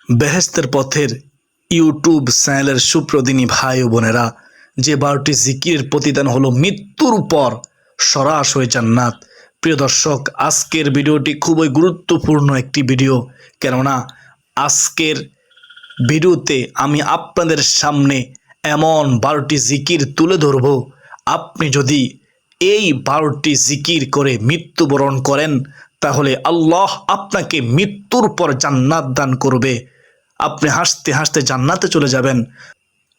বেহেশতের পথের ইউটিউব চ্যানেলের সুপ্রদিনী ভাই ও বোনেরা, যে 12টি জিকিরের প্রতিদান হলো মৃত্যুর পর সরাসরি জান্নাত। প্রিয় দর্শক, আজকের ভিডিওটি খুবই গুরুত্বপূর্ণ একটি ভিডিও, কেননা আজকের ভিডিওতে আমি আপনাদের সামনে এমন 12টি জিকির তুলে ধরব, আপনি যদি এই 12টি জিকির করে মৃত্যুবরণ করেন তাহলে আল্লাহ আপনাকে মৃত্যুর পর জান্নাত দান করবে। আপনি হাসতে হাসতে জান্নাতে চলে যাবেন।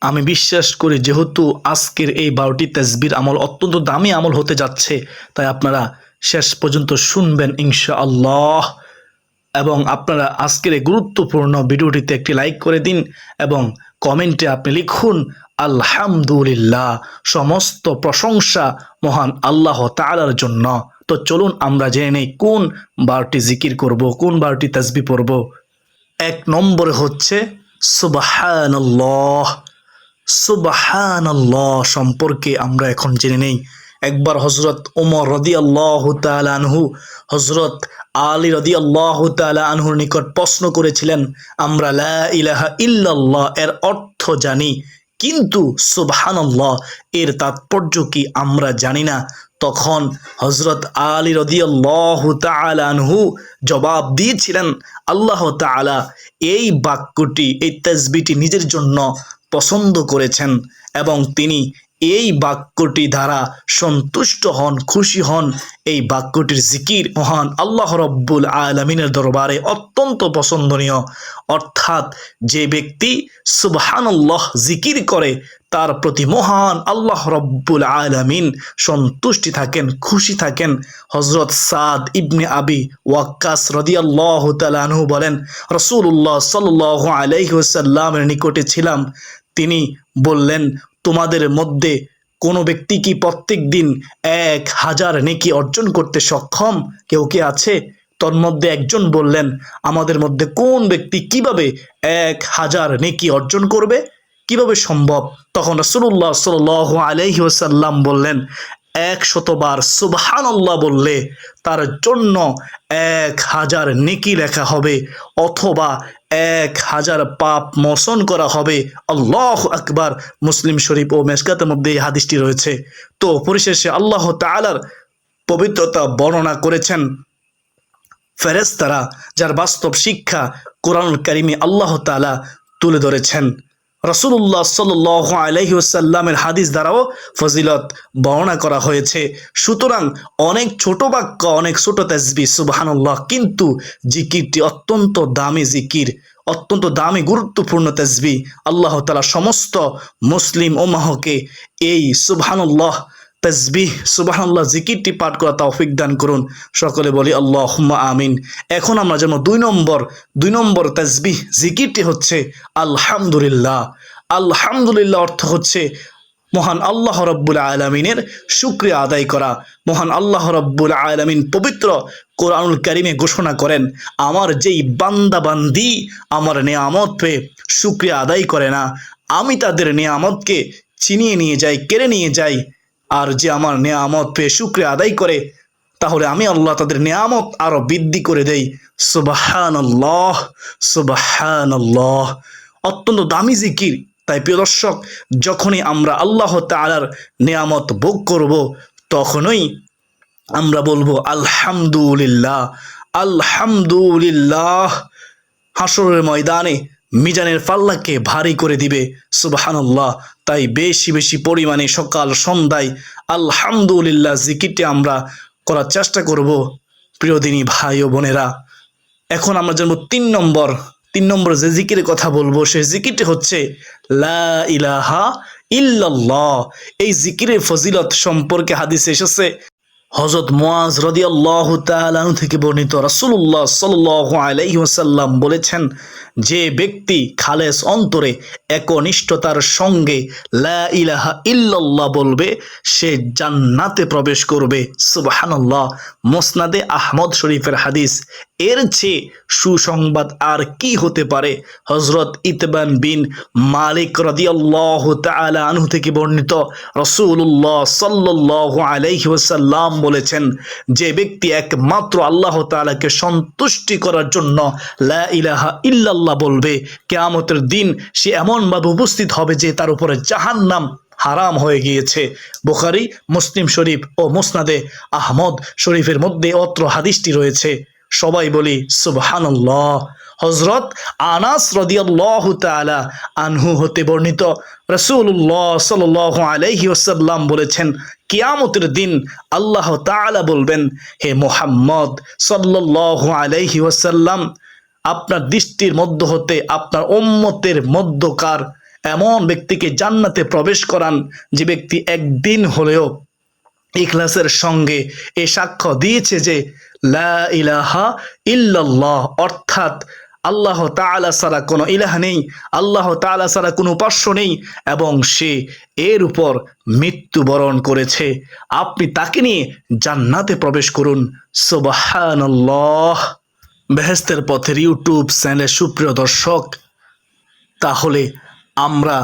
আমি বিশ্বাস করি, যেহেতু আজকের এই 12টি তাসবির আমল অত্যন্ত দামি আমল হতে যাচ্ছে, তাই আপনারা শেষ পর্যন্ত শুনবেন ইনশাআল্লাহ। এবং আপনারা আজকের এই গুরুত্বপূর্ণ ভিডিওটিতে একটি লাইক করে দিন এবং কমেন্টে আপনি লিখুন আলহামদুলিল্লাহ, সমস্ত প্রশংসা মহান আল্লাহ তাআলার জন্য। তো চলুন আমরা জেনে নেই কোন 12টি জিকির করব, কোন 12টি তাসবিহ পড়ব। 1 নম্বরে হচ্ছে সুবহানাল্লাহ। সুবহানাল্লাহ সম্পর্কে আমরা এখন জেনে নেই। একবার হযরত ওমর রাদিয়াল্লাহু তাআলা আনহু হযরত আলী রাদিয়াল্লাহু তাআলা আনহুর নিকট প্রশ্ন করেছিলেন, আমরা লা ইলাহা ইল্লাল্লাহ এর অর্থ জানি, কিন্তু সুবহানাল্লাহ এর তাৎপর্য কি আমরা জানি না। তখন হযরত আলী রাদিয়াল্লাহু তাআলা আনহু জবাব দিয়েছিলেন, আল্লাহ তাআলা এই বাক্যটি, এই তাসবিহটি নিজের জন্য পছন্দ করেছেন এবং তিনি এই বাক্যটি দ্বারা সন্তুষ্ট হন, খুশি হন। এই বাক্যটির জিকির মহান আল্লাহ রব্বুল আলামিনের দরবারে অত্যন্ত পছন্দনীয়। অর্থাৎ যে ব্যক্তি সুবহানাল্লাহ জিকির করে তার প্রতি মহান আল্লাহ রব্বুল আলামিন সন্তুষ্টি থাকেন, খুশি থাকেন। হযরত সাদ ইবনে আবি ওয়াক্কাস রাদিয়াল্লাহু তাআলা আনহু বলেন, রাসূলুল্লাহ সাল্লাল্লাহু আলাইহি ওয়াসাল্লামের নিকটে ছিলাম। তিনি বললেন, তোমাদের মধ্যে কোনো ব্যক্তি কি প্রত্যেক দিন 1000 নেকি অর্জন করতে সক্ষম? কেউ কি আছে? তন্মধ্যে একজন বললেন, আমাদের মধ্যে কোন ব্যক্তি কিভাবে 1000 নেকি অর্জন করবে, কিভাবে সম্ভব? তখন রাসূলুল্লাহ সাল্লাল্লাহু আলাইহি ওয়াসাল্লাম বললেন, 100 বার সুবহানাল্লাহ বললে তার জন্য 1000 নেকি লেখা হবে, অথবা 1000 পাপ মোচন করা হবে। আল্লাহু আকবার। মুসলিম শরীফ ও মেশকাতের মধ্যে এই হাদিসটি রয়েছে। তো পরিশেষে আল্লাহ তাআলার পবিত্রতা বর্ণনা করেছেন ফেরেশতারা, যার বাস্তব শিক্ষা কোরআনুল কারীমে আল্লাহ তাআলা তুলে ধরেছেন। রাসূলুল্লাহ সাল্লাল্লাহু আলাইহি ওয়াসাল্লামের হাদিস দ্বারাও ফজিলত বর্ণনা করা হয়েছে। সুতরাং অনেক ছোট বাক্য, অনেক ছোট তাসবিহ সুবহানাল্লাহ, কিন্তু জিকিরটি অত্যন্ত দামি জিকির, অত্যন্ত দামি গুরুত্বপূর্ণ তাসবিহ। আল্লাহ তাআলা সমস্ত মুসলিম উম্মাহকে এই সুবহানাল্লাহ তাসবিহ, সুবহানাল্লাহ জিকিরটি পাঠ করা তৌফিক দান করুন। সকলে বলি আল্লাহুম্মা আমিন। এখন আমরা যেন 2 নম্বর তাসবিহ জিকিরটি হচ্ছে আলহামদুলিল্লাহ। আলহামদুলিল্লাহ অর্থ হচ্ছে মহান আল্লাহ রব্বুল আলামিনের শুকরিয়া আদায় করা। মহান আল্লাহ রব্বুল আলামিন পবিত্র কোরআনুল কারীমে ঘোষণা করেন, আমার যেই বান্দা বান্দি আমার নেয়ামত পেয়ে শুকরিয়া আদায় করে না, আমি তাদের নেয়ামতকে ছিনিয়ে নিয়ে যাই, কেড়ে নিয়ে যাই। আর যে আমার নেয়ামত পেয়ে শুকরিয়া আদায় করে, তাহলে আমি আল্লাহ তাদের নেয়ামত আরো বৃদ্ধি করে দেই। সুবহানাল্লাহ, সুবহানাল্লাহ। অত্যন্ত দামি জিকির। তাই প্রিয় দর্শক, যখনই আমরা আল্লাহ তাআলার নেয়ামত ভোগ করব, তখনই আমরা বলবো আলহামদুলিল্লাহ, আলহামদুলিল্লাহ। হাসরের ময়দানে মিজানের পাল্লাকে ভারী করে দিবে। সুবহানাল্লাহ। তাই বেশি বেশি পরিমাণে সকাল সন্ধ্যায় আলহামদুলিল্লাহ জিকিরটি আমরা করার চেষ্টা করব প্রিয় দিনী ভাই ও বোনেরা। এখন আমরা জানবো 3 নম্বর যে জিকিরের কথা বলবো, সেই জিকিরটি হচ্ছে লা ইলাহা ইল্লাল্লাহ। এই জিকিরের ফজিলত সম্পর্কে হাদিসে এসেছে। হযরত মুআজ রাদিয়াল্লাহু তাআলা আনহু থেকে বর্ণিত, রাসূলুল্লাহ সাল্লাল্লাহু আলাইহি ওয়াসাল্লাম বলেছেন, যে ব্যক্তি খালেস অন্তরে একনিষ্ঠতার সঙ্গে লা ইলাহা ইল্লাল্লাহ বলবে, সে জান্নাতে প্রবেশ করবে। সুবহানাল্লাহ। মুসনাদে আহমদ শরীফের হাদিস। এর চেয়ে সুসংবাদ আর কি হতে পারে? হযরত ইতবান বিন মালিক রাদিয়াল্লাহু তাআলা আনহু থেকে বর্ণিত, রাসূলুল্লাহ সাল্লাল্লাহু আলাইহি ওয়াসাল্লাম বলেছেন, যে ব্যক্তি একমাত্র আল্লাহ তাআলাকে সন্তুষ্টি করার জন্য লা ইলাহা ইল্লাল্লাহ বলবে, কিয়ামতের দিন সে এমনভাবে উপস্থিত হবে যে তার উপরে জাহান্নাম হারাম হয়ে গিয়েছে। বুখারী, মুসলিম শরীফ ও মুসনাদে আহমদ শরীফের মধ্যে অত্র হাদিসটি রয়েছে। সবাই বলি সুবহানাল্লাহ। হযরত আনাস রাদিয়াল্লাহু তাআলা আনহু হতে বর্ণিত, রাসূলুল্লাহ সাল্লাল্লাহু আলাইহি ওয়াসাল্লাম বলেছেন, কিয়ামতের দিন আল্লাহ তাআলা বলবেন, হে মুহাম্মদ সাল্লাল্লাহু আলাইহি ওয়াসাল্লাম, আপনার দৃষ্টির মধ্য হতে আপনার উম্মতের মধ্যকার এমন ব্যক্তিকে জান্নাতে প্রবেশ করান যে ব্যক্তি একদিন হলেও ইখলাসের সঙ্গে এ সাক্ষ্য দিয়েছে যে লা ইলাহা ইল্লাল্লাহ, অর্থাৎ আল্লাহ তাআলা ছাড়া কোনো ইলাহ নেই, আল্লাহ তাআলা ছাড়া কোনো উপাস্য নেই, এবং সে এর উপর মৃত্যুবরণ করেছে। আপনি তাকে নিয়ে জান্নাতে প্রবেশ করুন। সুবহানাল্লাহ। বেহেশতের পথের ইউটিউব চ্যানেলের সুপ্রিয় দর্শক, তাহলে আমরা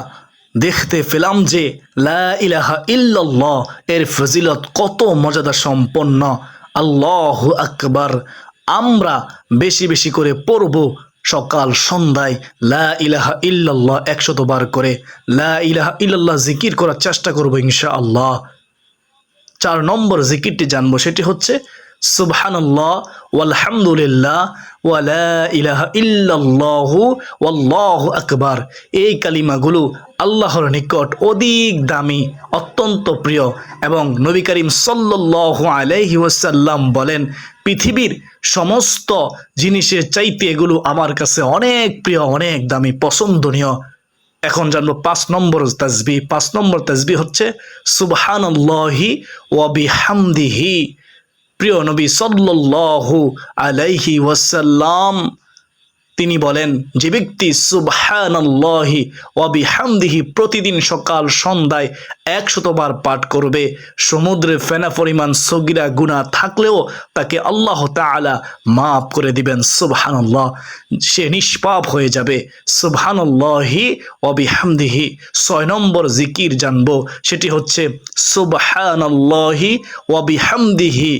দেখতে পেলাম যে লা ইলাহা ইল্লাল্লাহ এর ফজিলত কত মর্যাদা সম্পন্ন। আল্লাহু আকবার। আমরা বেশি বেশি করে পড়ব সকাল সন্ধ্যায় লা ইলাহা ইল্লাল্লাহ 100 বার করে লা ইলাহা ইল্লাল্লাহ জিকির করার চেষ্টা করব ইনশাআল্লাহ। 4 নম্বর জিকিরটি জানবো, সেটি হচ্ছে সুবহানাল্লাহ ওয়ালহামদুলিল্লাহ ওয়া লা ইলাহা ইল্লাল্লাহু ওয়াল্লাহু আকবার। এই কালিমাগুলো আল্লাহর নিকট অধিক দামি, অত্যন্ত প্রিয়, এবং নবী করিম সাল্লাল্লাহু আলাইহি ওয়াসাল্লাম বলেন, পৃথিবীর সমস্ত জিনিসের চাইতে এগুলো আমার কাছে অনেক প্রিয়, অনেক দামি, পছন্দনীয়। এখন জানবো 5 নম্বর তাসবিহ। 5 নম্বর তাসবিহ হচ্ছে সুবহানাল্লাহি ওয়া বিহামদিহি। প্রিয় নবী সাল্লাল্লাহু আলাইহি ওয়াসাল্লাম তিনি বলেন, যে ব্যক্তি সুবহানাল্লাহি ওয়া বিহামদিহি প্রতিদিন সকাল সন্ধ্যায় 100 বার পাঠ করবে, সমুদ্রে ফেনা পরিমাণ সগীরা গুনাহ থাকলেও তাকে আল্লাহ তাআলা মাফ করে দিবেন। সুবহানাল্লাহ, সে নিষ্পাপ হয়ে যাবে। সুবহানাল্লাহি ওয়া বিহামদিহি। 6 নম্বর জিকির জানবো, সেটি হচ্ছে সুবহানাল্লাহি ওয়া বিহামদিহি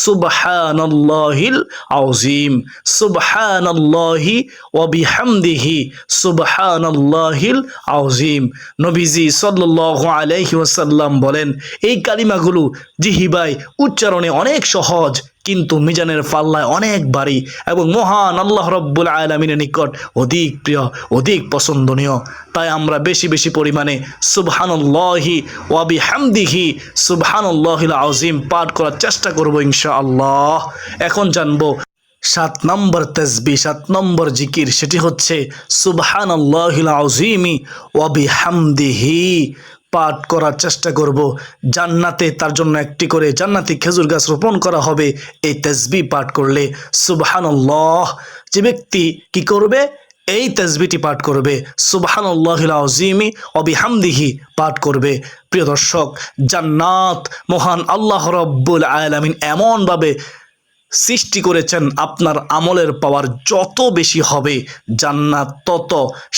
সুবহানাল্লাহিল আযীম। সুবহানাল্লাহি ওয়া বিহামদিহি সুবহানাল্লাহিল আযীম। নবীজি সাল্লাল্লাহু আলাইহি ওয়াসাল্লাম বলেন, এই কালিমাগুলো জিহ্বায় উচ্চারণে অনেক সহজ, কিন্তু মিজানের পাল্লায় অনেক ভারী এবং মহান আল্লাহ রাব্বুল আলামিনের নিকট অধিক প্রিয়, অধিক পছন্দনীয়। তাই আমরা বেশি বেশি পরিমাণে সুবহানাল্লাহি ওয়া বিহামদিহি সুবহানাল্লাহিল আযীম পাঠ করার চেষ্টা করব ইনশাআল্লাহ। এখন জানবো 7 নম্বর তাসবিহ, 7 নম্বর জিকির, সেটি হচ্ছে সুবহানাল্লাহিল আযীমি ওয়া বিহামদিহি পাঠ করার চেষ্টা করব। জান্নাতে তার জন্য একটি করে জান্নাতি খেজুর গাছ রোপণ করা হবে এই তাসবিহ পাঠ করলে। সুবহানাল্লাহ। যে ব্যক্তি কি করবে? এই তাসবিহটি পাঠ করবে, সুবহানাল্লাহিল আযীমি ওয়া বিহামদিহি পাঠ করবে। প্রিয় দর্শক, জান্নাত মহান আল্লাহ রাব্বুল আলামিন এমনভাবে সৃষ্টি করেছেন, আপনার আমলের পাওয়ার যত বেশি হবে জান্নাত তত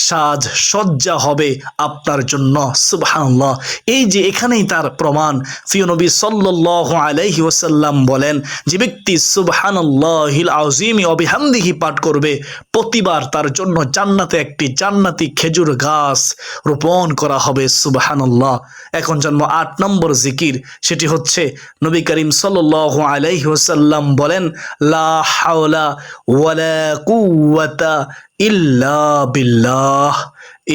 সাজ সজ্জা হবে আপনার জন্য। সুবহানাল্লাহ। এই যে এখানেই তার প্রমাণ। প্রিয় নবী সাল্লাল্লাহু আলাইহি ওয়াসাল্লাম বলেন, যে ব্যক্তি সুবহানাল্লাহিল আযীমি ওয়া বিহামদিহি পাঠ করবে, প্রতিবার তার জন্য জান্নাতে একটি জান্নাতি খেজুর গাছ রোপণ করা হবে। সুবহানাল্লাহ। এখন জন্ম 8 নম্বর জিকির, সেটি হচ্ছে নবী করিম সাল্লাল্লাহু আলাইহি ওয়াসাল্লাম বলেন, লা হাওলা ওয়ালা কুওয়াতা ইল্লা বিল্লাহ।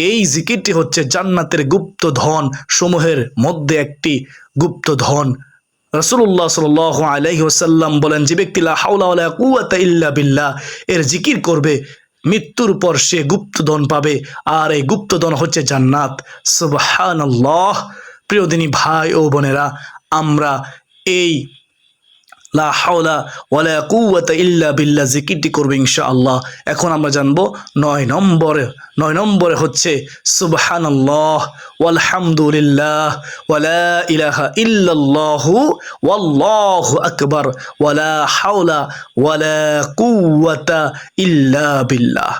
এই জিকিরটি হচ্ছে জান্নাতের গুপ্ত ধন সমূহের মধ্যে একটি গুপ্ত ধন। রাসূলুল্লাহ সাল্লাল্লাহু আলাইহি ওয়াসাল্লাম বলেন, যে ব্যক্তি লা হাওলা ওয়ালা কুওয়াতা ইল্লা বিল্লাহ এর জিকির করবে, মৃত্যুর পর সে গুপ্তধন পাবে, আর এই গুপ্তধন হচ্ছে জান্নাত। সুবহানাল্লাহ। প্রিয় দিনী ভাই ও বোনেরা, আমরা এই লা হাওলা ওয়ালা কুওয়াতা ইল্লা বিল্লাহ জিকিরটি করব ইনশাআল্লাহ। এখন আমরা জানবো 9 নম্বরে হচ্ছে সুবহানাল্লাহ ওয়ালহামদুলিল্লাহ ওয়ালা ইলাহা ইল্লাল্লাহু ওয়াল্লাহু আকবার ওয়ালা হাওলা ওয়ালা কুওয়াতা ইল্লা বিল্লাহ।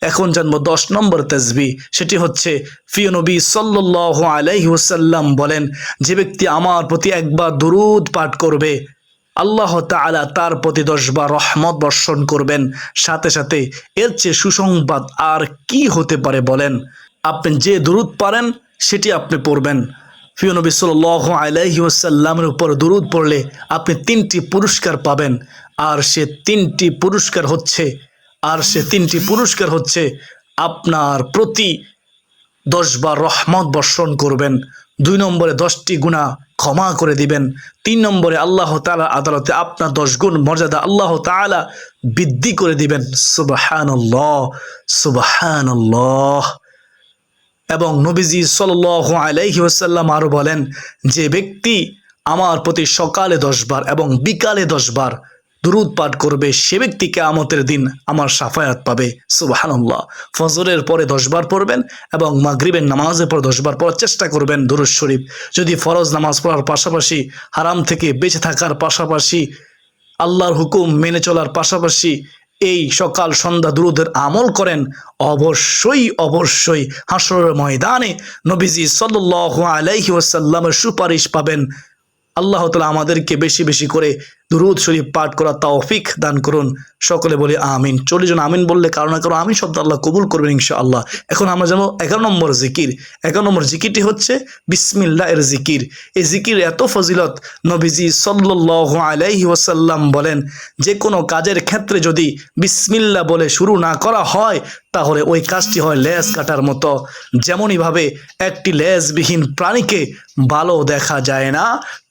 এখন জানবো 10 নম্বর তাসবিহ, সেটি হচ্ছে প্রিয় নবী সাল্লাল্লাহু আলাইহি ওয়াসাল্লাম বলেন, যে ব্যক্তি আমার প্রতি একবার দুরূদ পাঠ করবে, আল্লাহ তাআলা তার প্রতি 10 বার রহমত বর্ষণ করবেন। সাথে সাথে এর চেয়ে সুসংবাদ আর কি হতে পারে বলেন? আপনি যে দুরূদ পারেন সেটি আপনি পড়বেন। প্রিয় নবী সাল্লাল্লাহু আলাইহি ওয়াসাল্লামের উপর দুরূদ পড়লে আপনি 3টি পুরস্কার পাবেন। আর সে 3টি পুরস্কার হচ্ছে আপনার প্রতি 10 বার রহমত বর্ষণ করবেন। 2 নম্বরে 10টি গুনাহ ক্ষমা করে দিবেন। 3 নম্বরে আল্লাহ তাআলা আদালতে আপনার 10 গুণ মর্যাদা আল্লাহ তাআলা বৃদ্ধি করে দিবেন। সুবহানাল্লাহ, সুবহানাল্লাহ। এবং নবীজি সাল্লাল্লাহু আলাইহি ওয়াসাল্লাম আরো বলেন, যে ব্যক্তি আমার প্রতি সকালে 10 বার এবং বিকালে 10 বার দুরূদ পাঠ করবে সে ব্যক্তি কিয়ামতের দিন আমার শাফায়াত পাবে। সুবহানাল্লাহ। ফজরের পরে 10 বার পড়বেন এবং মাগরিবের নামাজের পর 10 বার পড়ার চেষ্টা করবেন দুরূদ শরীফ। যদি ফরজ নামাজ পড়ার পাশাপাশি হারাম থেকে বেঁচে থাকার পাশাপাশি আল্লাহর হুকুম মেনে চলার পাশাপাশি এই সকাল সন্ধ্যা দুরূদের আমল করেন, অবশ্যই হাসরের ময়দানে নবীজি সাল্লাল্লাহু আলাইহি ওয়াসাল্লামের সুপারিশ পাবেন। আল্লাহ তাআলা আমাদেরকে বেশি বেশি করে দুরূদ শরীফ পাঠ করার তৌফিক দান করুন। সকলে বলি আমিন। 40 জন আমিন বললে কারো না কারো আমিন শব্দ আল্লাহ কবুল করবেন ইনশাআল্লাহ। এখন আমরা জানো 11 নম্বর জিকির। 11 নম্বর জিকিরটি হচ্ছে বিসমিল্লাহ এর জিকির। এই জিকির এত ফজিলত, নবীজি সাল্লাল্লাহু আলাইহি ওয়াসাল্লাম বলেন, যে কোনো কাজের ক্ষেত্রে যদি বিসমিল্লাহ বলে শুরু না করা হয় তাহলে ওই কাজটি হয় লেজ কাটার মতো। যেমনইভাবে একটি লেজবিহীন প্রাণীকে ভালো দেখা যায় না,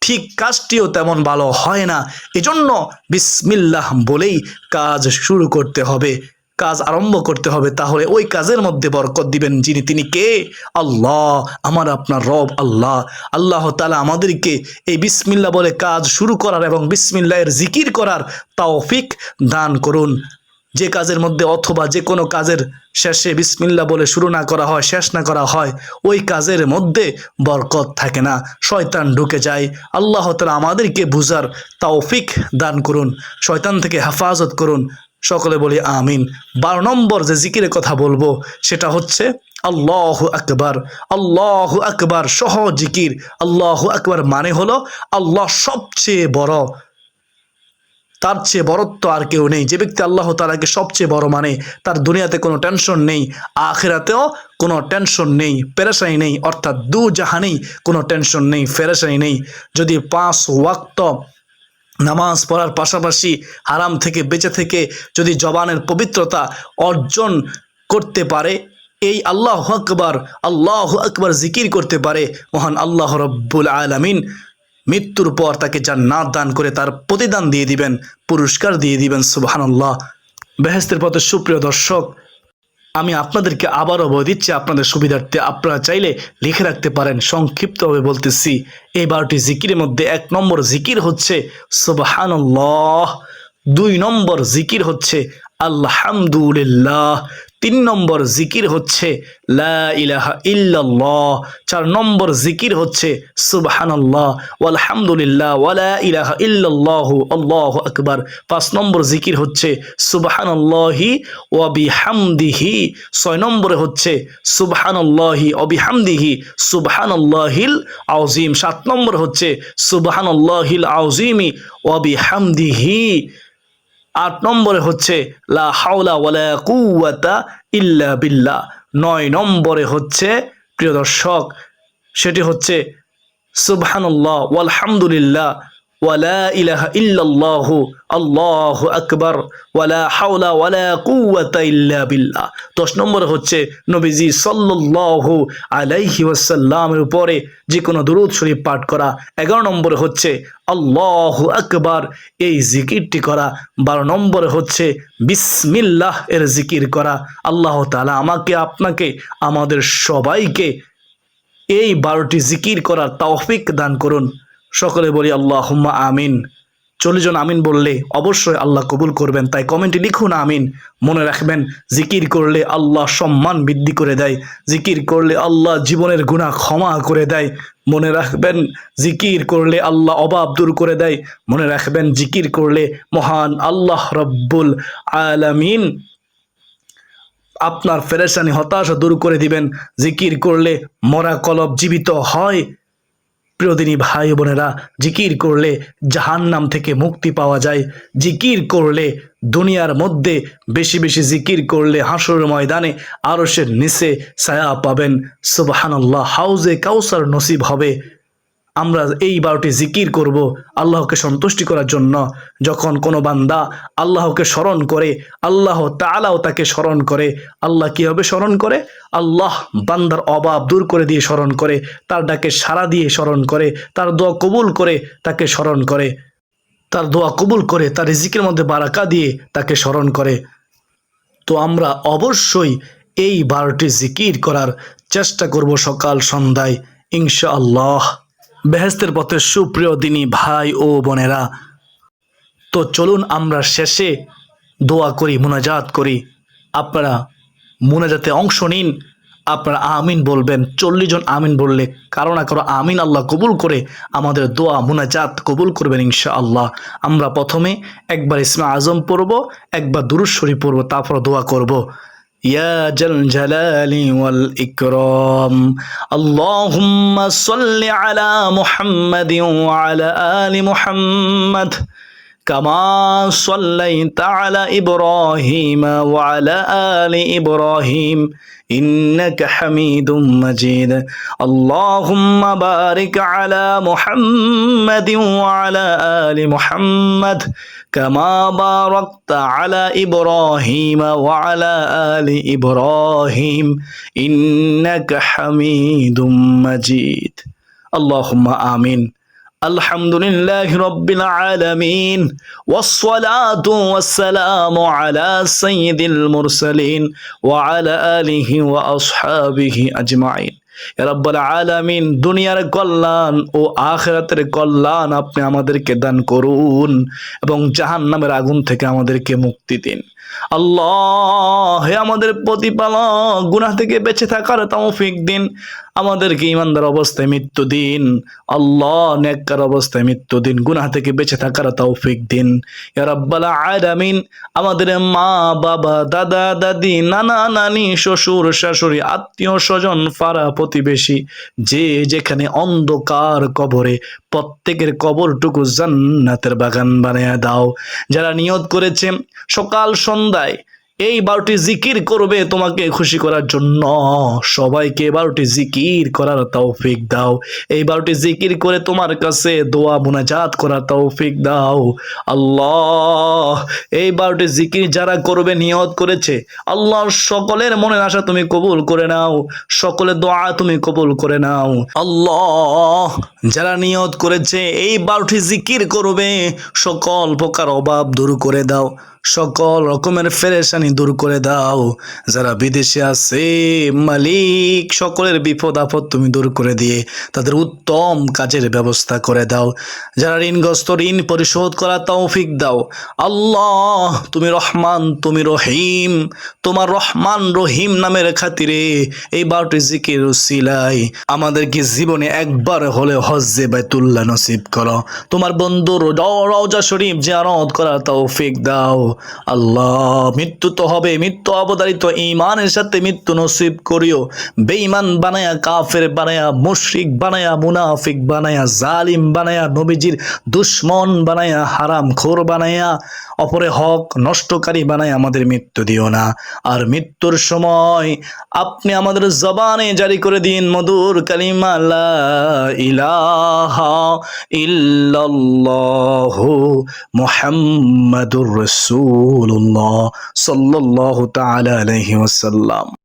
ঠিক কাজটিও তেমন ভালো হয় না। এজন্য বিসমিল্লাহ বলেই কাজ শুরু করতে হবে, কাজ আরম্ভ করতে হবে। তাহলে ওই কাজের মধ্যে বরকত দিবেন তিনি কে? আল্লাহ, আমার আপনার রব আল্লাহ। আল্লাহ তাআলা আমাদেরকে এই বিসমিল্লাহ বলে কাজ শুরু করার এবং বিসমিল্লাহের জিকির করার তৌফিক দান করুন। যে কাজের মধ্যে অথবা যে কোনো কাজের শেষে বিসমিল্লাহ বলে শুরু না করা হয়, শেষ না করা হয়, ওই কাজের মধ্যে বরকত থাকে না, শয়তান ঢুকে যায়। আল্লাহ তাআলা আমাদেরকে বুঝার তৌফিক দান করুন, শয়তান থেকে হেফাজত করুন। সকলে বলি আমিন। 12 নম্বর যে জিকিরের কথা বলবো সেটা হচ্ছে আল্লাহু আকবার। আল্লাহু আকবার সহজ জিকির। আল্লাহু আকবার মানে হলো আল্লাহ সবচেয়ে বড়, তার চেয়ে বড়ত্ব আর কেউ নেই। যে ব্যক্তি আল্লাহ তাআলাকে সবচেয়ে বড় মানে তার দুনিয়াতে কোনো টেনশন নেই, আখিরাতেও কোনো টেনশন নেই, পেরেশানি নেই, অর্থাৎ দু জাহানেই কোনো টেনশন নেই, পেরেশানি নেই। যদি 5 ওয়াক্ত নামাজ পড়ার পাশাপাশি হারাম থেকে বেঁচে থেকে যদি জবানের পবিত্রতা অর্জন করতে পারে, এই আল্লাহু আকবার জিকির করতে পারে, মহান আল্লাহ রব্বুল আলামিন মৃত্যুর পর তাকে জান্নাত দান করে তার প্রতিদান দিয়ে দিবেন, পুরস্কার দিয়ে দিবেন। সুবহানাল্লাহ। বেহেশতের পথে সুপ্রিয় দর্শক, আমি আপনাদেরকে আবারও বলে দিচ্ছি আপনাদের সুবিধার্থে, আপনারা চাইলে লিখে রাখতে পারেন। সংক্ষিপ্তভাবে বলতেছি, এই 12টি জিকিরের মধ্যে 1 নম্বর জিকির হচ্ছে সুবহানাল্লাহ, 2 নম্বর জিকির হচ্ছে আলহামদুলিল্লাহ, 3 নম্বর জিকির হচ্ছে লা ইলাহা ইল্লাল্লাহ, 4 নম্বর জিকির হচ্ছে সুবহানাল্লাহ ওয়ালহামদুলিল্লাহ ওয়ালা ইলাহা ইল্লাল্লাহু আল্লাহু আকবার, 5 নম্বর জিকির হচ্ছে সুবহানাল্লাহি ওয়া বিহামদিহি, 6 নম্বরে হচ্ছে সুবহানাল্লাহি ওয়া বিহামদিহি সুবহানাল্লাহিল আযীম, 7 নম্বর হচ্ছে সুবহানাল্লাহিল আযীমি ওয়া বিহামদিহি, 8 নম্বরে হচ্ছে লা হাওলা ওয়ালা কুওয়াতা ইল্লা বিল্লাহ, 9 নম্বরে হচ্ছে প্রিয় দর্শক সেটি হচ্ছে সুবহানাল্লাহ ওয়ালহামদুলিল্লাহ ওয়ালা ইলাহা ইল্লাল্লাহু আল্লাহু আকবার ওয়ালা হাওলা ওয়ালা কুওয়াতা ইল্লা বিল্লাহ, 10 নম্বরে হচ্ছে নবীজি সাল্লাল্লাহু আলাইহি ওয়াসাল্লামের উপরে যে কোনো দুরূদ শরীফ পাঠ করা, 11 নম্বরে হচ্ছে আল্লাহু আকবার এই জিকিরটি করা, 12 নম্বরে হচ্ছে বিসমিল্লাহ এর জিকির করা। আল্লাহ তাআলা আমাকে আপনাকে আমাদের সবাইকে এই 12টি জিকির করার তৌফিক দান করুন। সকলে বলি আল্লাহুম্মা আমিন। 40 জন আমিন বললে অবশ্যই আল্লাহ কবুল করবেন, তাই কমেন্টে লিখুন আমিন। মনে রাখবেন, জিকির করলে আল্লাহ সম্মান বৃদ্ধি করে দেয়, জিকির করলে আল্লাহ জীবনের গুনাহ ক্ষমা করে দেয়। মনে রাখবেন, জিকির করলে আল্লাহ অভাব দূর করে দেয়। মনে রাখবেন, জিকির করলে মহান আল্লাহ রব্বুল আলামিন আপনার পেরেশানি হতাশা দূর করে দিবেন। জিকির করলে মরা কলব জীবিত হয়। প্রিয় দিনী ভাই বোনেরা, জিকির করলে জাহান্নাম থেকে মুক্তি পাওয়া যায়। জিকির করলে দুনিয়ার মধ্যে বেশি বেশি জিকির করলে হাসরের ময়দানে আরশের নিচে ছায়া পাবেন। সুবহানাল্লাহ, হাউজে কাউসার নসিব হবে। আমরা এই 12টি জিকির করব আল্লাহকে সন্তুষ্টি করার জন্য। যখন কোনো বান্দা আল্লাহকে স্মরণ করে, আল্লাহ তাআলাও তাকে স্মরণ করে। আল্লাহ কীভাবে স্মরণ করে? আল্লাহ বান্দার অভাব দূর করে দিয়ে স্মরণ করে, তার ডাকে সাড়া দিয়ে স্মরণ করে, তার দোয়া কবুল করে তাকে স্মরণ করে, তার দোয়া কবুল করে তার রিজিকের মধ্যে বারাকা দিয়ে তাকে স্মরণ করে। তো আমরা অবশ্যই এই 12টি জিকির করার চেষ্টা করব সকাল সন্ধ্যায় ইনশাআল্লাহ। বেহেশতের পথে সুপ্রিয় দিনী ভাই ও বোনেরা, তো চলুন আমরা শেষে দোয়া করি, মুনাজাত করি। আপনারা মুনাজাতে অংশ নিন, আপনারা আমিন বলবেন। 40 জন আমিন বললে কারো না কারো আমিন আল্লাহ কবুল করে আমাদের দোয়া মুনাজাত কবুল করবেন ইনশাআল্লাহ। আমরা প্রথমে একবার ইসমে আজম পড়ব, একবার দুরূদ শরীফ পড়ব, তারপর দোয়া করব। ইয়া জাল জালালি ওয়াল ইকরাম আল্লাহুম্মা সাল্লি আলা মুহাম্মাদিন ওয়া আলা আলি মুহাম্মাদ কামা সাল্লাইতা আলা ইব্রাহিম ওয়া আলা আলি ইব্রাহিম ইন্নাকা হামিদুম মাজিদ। আল্লাহুম্মা বারিক আলা মুহাম্মাদিন ওয়া আলা আলি মুহাম্মাদ কামা বারাকতা আলা ইব্রাহিম ওয়া আলা আলি ইব্রাহিম ইন্নাকা হামিদুম মাজিদ। আল্লাহুম্মা আমিন। আলহামদুলিল্লাহি রাব্বিল আলামিন ওয়াসসালাতু ওয়াসসালামু আলা সাইয়্যিদিল মুরসালিন ওয়া আলা আলিহি ওয়া আসহাবিহি আজমাইন। ইয়া রাব্বাল আলামিন, দুনিয়ার কল্যাণ ও আখিরাতের কল্যাণ আপনি আমাদেরকে দান করুন এবং জাহান্নামের আগুন থেকে আমাদেরকে মুক্তি দিন। আল্লাহ, হে আমাদের প্রতিপালক, গুনাহ থেকে বেঁচে থাকার তৌফিক দিন। আমাদেরকে ঈমানদার অবস্থায় মৃত্যু দিন। আল্লাহ, নেককার অবস্থায় মৃত্যু দিন। গুনাহ থেকে বেঁচে থাকার তৌফিক দিন ইয়া রাব্বাল আলামিন। আমাদের মা বাবা, দাদা দাদি, নানা নানি, শ্বশুর শাশুড়ি, আত্মীয় স্বজন, পাড়া প্রতিবেশী, যে যেখানে অন্ধকার কবরে, প্রত্যেকের কবরটুকু জান্নাতের বাগান বানিয়ে দাও। যারা নিয়ত করেছে সকাল সন্ধ্যায় এই 12টি জিকির করবে তোমাকে খুশি করার জন্য, সবাইকে 12টি জিকির করার তৌফিক দাও। এই 12টি জিকির করে তোমার কাছে দোয়া মুনাজাত করার তৌফিক দাও। আল্লাহ, এই 12টি জিকির যারা করবে, নিয়ত করেছে, আল্লাহ সকলের মনের আশা তুমি কবুল করে নাও, সকলের দোয়া তুমি কবুল করে নাও। আল্লাহ, যারা নিয়ত করেছে এই 12টি জিকির করবে, সকল প্রকার অভাব দূর করে দাও, সকল রকমের পেরেশানি দূর করে দাও। যারা বিদেশে আছে মালিক, সকলের বিপদ আপদ তুমি দূর করে দিয়ে তাদের উত্তম কাজের ব্যবস্থা করে দাও। যারা ঋণগ্রস্ত ঋণ পরিশোধ করা তৌফিক দাও। আল্লাহ, তুমি রহমান, তুমি রহিম, তোমার রহমান রহিম নামের খাতিরে এই 12টি জিকির উসিলায় আমাদেরকে জীবনে একবার হলে হজ্জে বাইতুল্লাহ নসিব করো। তোমার বন্ধুর রওজা শরীফ জিয়ারত করার তৌফিক দাও। আল্লাহ, মৃত্যু তো হবে, মৃত্যু অবধারিত, ঈমানের সাথে মৃত্যু নসিব করিও। বেঈমান বানায়া, কাফের বানায়া, মুশরিক বানায়া, মুনাফিক বানায়া, জালিম বানায়া, নবীজির দুশ্মন বানায়া, হারামখোর বানায়া, অপরে হক নষ্টকারী বানায় আমাদের মৃত্যু দিও না। আর মৃত্যুর সময় আপনি আমাদের জবানে জারি করে দিন মধুর কালিমা লা ইলাহা ইল্লাল্লাহু মুহাম্মাদুর রাসূলুল্লাহ সাল্লাল্লাহু তাআলা আলাইহি ওয়াসাল্লাম।